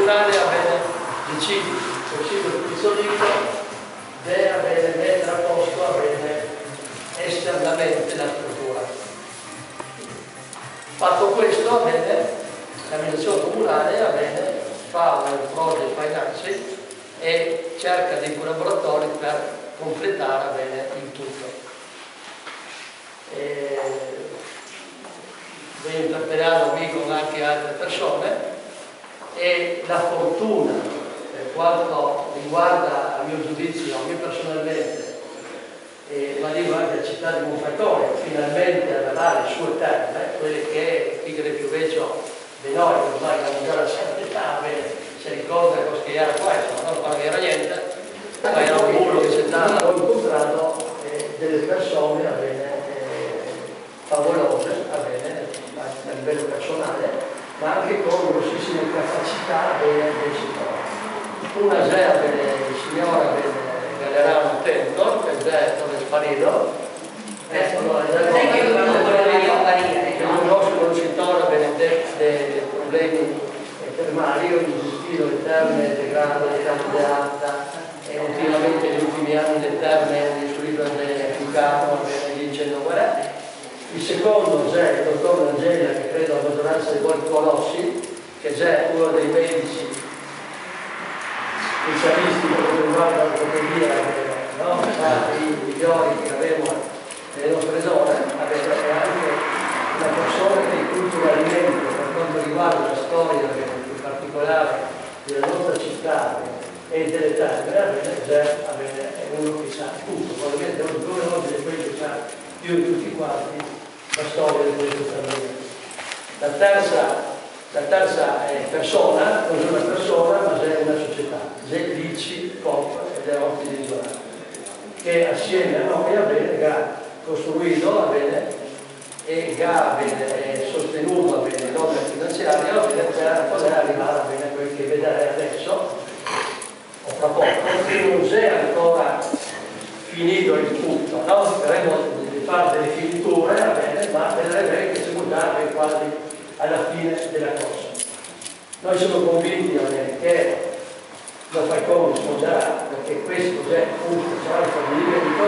tribunale decide il pizzoletto deve mettere a posto esternamente la struttura. Fatto questo, l'amministrazione comunale fa un project financing e cerca dei collaboratori per completare il tutto. Vengo interpellato qui con anche altre persone e la fortuna, per quanto riguarda a mio giudizio, a me personalmente, ma dico anche la città di Monfalcone, finalmente avrà le sue terme, quelle che Tigre più vecchio di noi, ormai abbiamo già la certa età, si ricorda che era questo, non era niente, ma era un muro che c'è stato. Ho incontrato delle persone favolose a livello personale, ma anche con grossissime capacità del settore. Una è la signora Gallerano Tento, che è dove è sparito, che conosco il settore dei problemi termali. Io ho gestito le terme del Grado, le terme d'Alta e ultimamente negli ultimi anni le terme di Sull'Isola del Fucano, dicendo guarda. Il secondo è il dottor Angela, che credo la maggioranza di voi conosci, che è uno dei medici specialisti per quanto riguarda l'ortopedia, i migliori che abbiamo nelle nostre zone, è anche una persona che culturalmente, per quanto riguarda la storia in particolare della nostra città e delle terre, è uno che sa tutto, probabilmente oggi è quello che sa più di tutti quanti la storia di questo terreno. La terza persona non è una persona, ma è una società, è l'ICI COP ed è Orti di Isolano, che assieme a noi ha costruito e ha sostenuto le norme finanziarie per poter arrivare a quel che vedrete adesso o fra poco, che non è ancora finito il tutto, no? Faremo fare delle finiture, ma vedrete che siamo già quasi alla fine della cosa. Noi siamo convinti che lo Falcone risponderà, perché questo è un sociale stabilimento,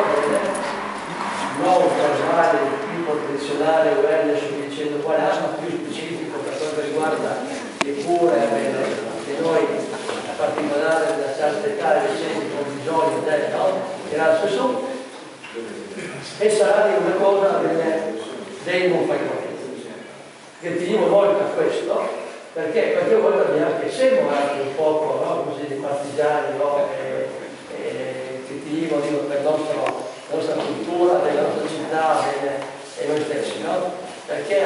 non casuale di tipo tradizionale, awareness, dicendo qual è, ma più specifico per quanto riguarda le cure che noi, a particolare della certa età, recenti con bisogno che la stesso, e sarà di una cosa dei Monfalcone. Che teniamo molto a questo, perché qualche volta che siamo anche un poco così di partigiani, che teniamo per la nostra cultura, della nostra città e noi stessi, perché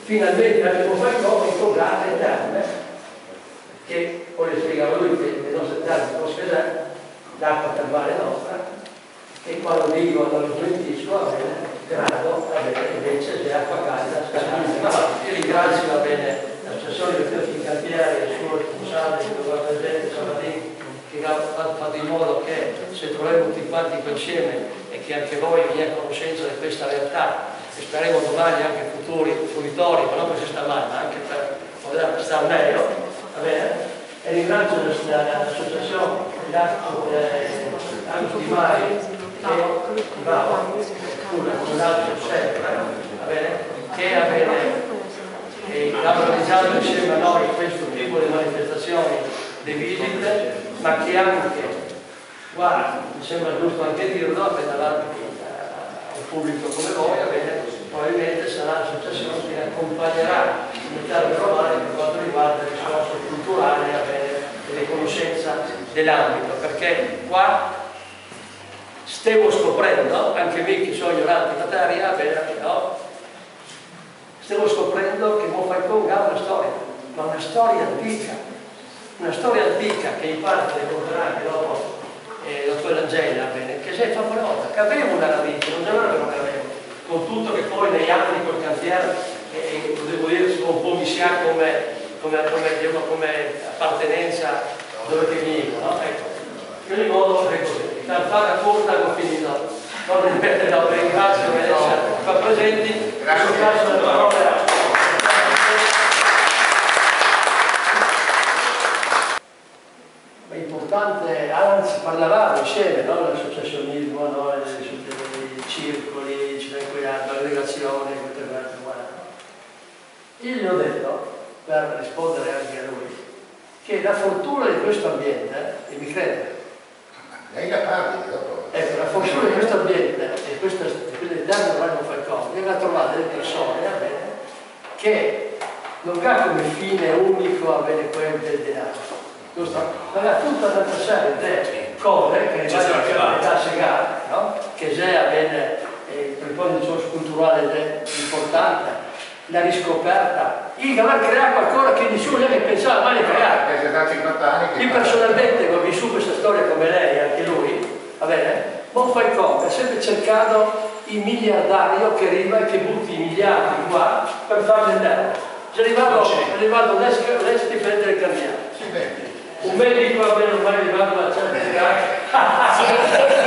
finalmente abbiamo Monfalcone in grande terme, che poi le spiegavo lui che le nostre terme cos'è l'acqua termale nostra, e quando dico non lo smentisco, grado, invece c'è acqua calda, io ringrazio l'assessore di questi cantieri, il suo responsabile, il presidente Sabatini, che ha fatto in modo che se troviamo tutti quanti insieme e che anche voi vi a conoscenza di questa realtà, e speriamo domani anche futuri fruitori, ma non per si sta male, ma anche per poter stare meglio, va bene? E ringrazio l'associazione Angus Di Mari che ha organizzato insieme a noi questo tipo di manifestazioni, di visite, ma che anche, qua mi sembra giusto anche dirlo, davanti a un pubblico come voi, probabilmente sarà l'associazione che accompagnerà l'Italia romana per quanto riguarda le risorse culturali e le conoscenze dell'ambito, perché qua stiamo scoprendo, anche me che sono ignorante in materia, stiamo scoprendo che Monfalcone ha una storia, ma una storia antica che in parte ricorderà anche dopo il dottor Angela, che si è favolosa, che aveva una radice, non c'era una radice, con tutto che poi negli anni col cantiere, devo dire, un po' mi si ha come appartenenza dove che venivo, no? Ecco. In ogni modo è così. Per fare corta ho finito. Non ripeterò, ringrazio per essere qua presenti. Grazie. io gli ho detto, per rispondere anche a lui, che la fortuna di questo ambiente, e mi crede, lei la parli dopo. ecco, la fortuna di questo ambiente e quell'eterno Raimo Falcone è a trovare delle persone, va bene, che non ha come fine unico avere quel del denaro. Ma ha tutta un'altra serie di cose che riguardano la segare, no? Che sia bene per poi il discorso culturale importante, la riscoperta, il aver creato qualcosa che nessuno neanche pensava mai di creare. Da 50 anni Io personalmente ho vissuto questa storia come lei, anche lui, va bene? Buon Falcone ha sempre cercato il miliardario che arriva e che butti i miliardi qua per fare l'euro. È arrivato lei difende il cambiato. Un medico va bene ormai arrivato a una certa età.